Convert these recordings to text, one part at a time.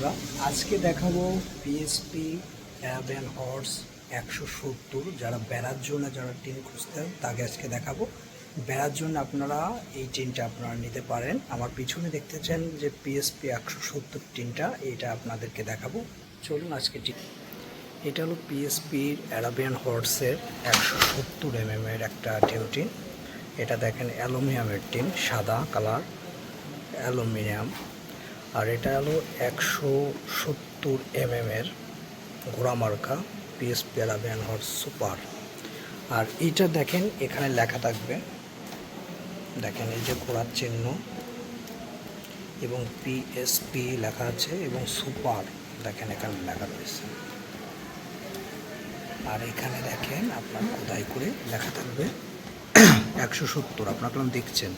বন্ধুরা, আজকে দেখাবো পিএসপি অ্যারাবিয়ান হর্স 170। যারা বেড়ার জন্য যারা টিন খুঁজতেন তাকে আজকে দেখাবো। বেড়ার জন্য আপনারা এই টিনটা আপনারা নিতে পারেন। আমার পিছনে দেখতেছেন যে পিএসপি 170 টিনটা, এটা আপনাদেরকে দেখাবো। চলুন আজকে এটা হলো পিএসপির অ্যারাবিয়ান হর্সের 170 এর একটা টিন। এটা দেখেন অ্যালুমিনিয়ামের টিন, সাদা কালার অ্যালুমিনিয়াম। আর এটা হলো 170 এর ঘোড়া মার্কা পিএসপি অ্যারাবিয়ান হর্স সুপার। আর এইটা দেখেন এখানে লেখা থাকবে, দেখেন এই যে ঘোড়ার চিহ্ন এবং পিএসপি লেখা আছে এবং সুপার দেখেন এখানে লেখা রয়েছে। আর এখানে দেখেন আপনার খোদাই করে লেখা থাকবে 170। আপনারা দেখছেন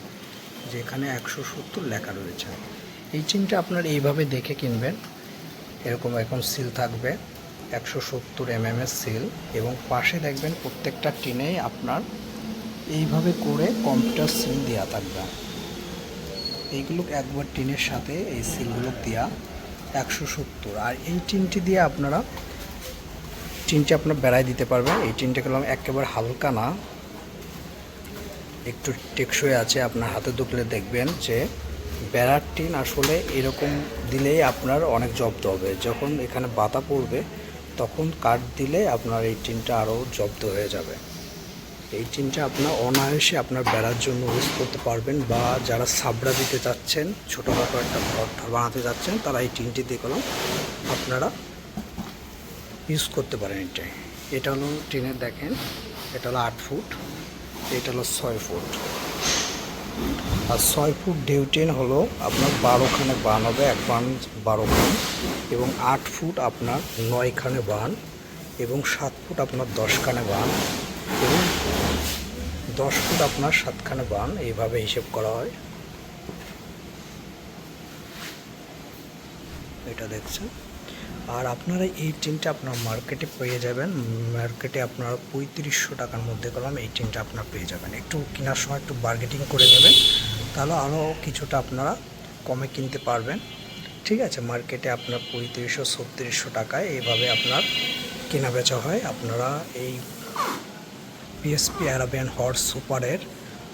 যে এখানে 170 লেখা রয়েছে। এই টিনটা আপনার এইভাবে দেখে কিনবেন, এরকম সিল থাকবে 170 এর সিল, এবং পাশে দেখবেন প্রত্যেকটা টিনেই আপনার এইভাবে করে কম্পিউটার সিল দেওয়া থাকবে। এইগুলো একবার টিনের সাথে এই সিলগুলো দেওয়া 170। আর এই টিনটি দিয়ে আপনারা আপনার বেড়ায় দিতে পারবেন। এই টিনটা গেলাম একেবারে হালকা না, একটু টেকসই আছে। আপনার হাতে ধুকলে দেখবেন যে বেড়ার টিন আসলে এরকম দিলেই আপনার অনেক জব্দ হবে। যখন এখানে বাতা পড়বে তখন কাঠ দিলে আপনার এই টিনটা আরও জব্দ হয়ে যাবে। এই টিনটা আপনার অনায়াসে আপনার বেড়ার জন্য ইউজ করতে পারবেন, বা যারা সাবড়া দিতে চাচ্ছেন, ছোটোখাটো একটা ঘর বানাতে যাচ্ছেন, তারা এই টিনটি দিয়ে গেলাম আপনারা ইউজ করতে পারেন। এটা হলো টিনের, দেখেন এটা হলো 8 ফুট, এটা হলো 6 ফুট। আর 6 ফুট ডিউটিন হলো আপনার 12খানে বান হবে, এক বান 12 খান, এবং 8 ফুট আপনার 9খানে বান, এবং 7 ফুট আপনার 10খানে বান, এবং 10 ফুট আপনার 7খানে বান। এইভাবে হিসেব করা হয়। এটা দেখছেন। আর আপনারা এই টিনটা আপনার মার্কেটে পেয়ে যাবেন। মার্কেটে আপনারা 3500 টাকার মধ্যে করলাম এই টিনটা আপনারা পেয়ে যাবেন। একটু কেনার সময় একটু বার্গেটিং করে নেবেন, তাহলে আরও কিছুটা আপনারা কমে কিনতে পারবেন। ঠিক আছে, মার্কেটে আপনার 3500-3600 টাকায় এইভাবে আপনার কেনা বেচা হয়। আপনারা এই পিএসপি অ্যারাবিয়ান হর্স সুপারের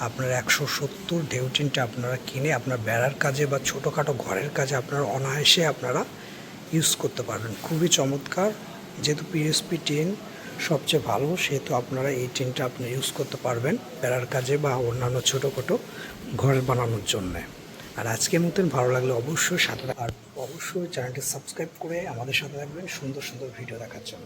আপনার 170 টিনটা আপনারা কিনে আপনার বেড়ার কাজে বা ছোটোখাটো ঘরের কাজে আপনারা অনায়াসে আপনারা ইউজ করতে পারবেন। খুবই চমৎকার। যেহেতু পিএসপি টিন সবচেয়ে ভালো, সেহেতু আপনারা এই টিনটা আপনি ইউজ করতে পারবেন বেড়ার কাজে বা অন্যান্য ছোটোখাটো ঘর বানানোর জন্য। আর আজকের মতন ভালো লাগলে অবশ্যই চ্যানেলটি সাবস্ক্রাইব করে আমাদের সাথে থাকবেন সুন্দর সুন্দর ভিডিও দেখার জন্য।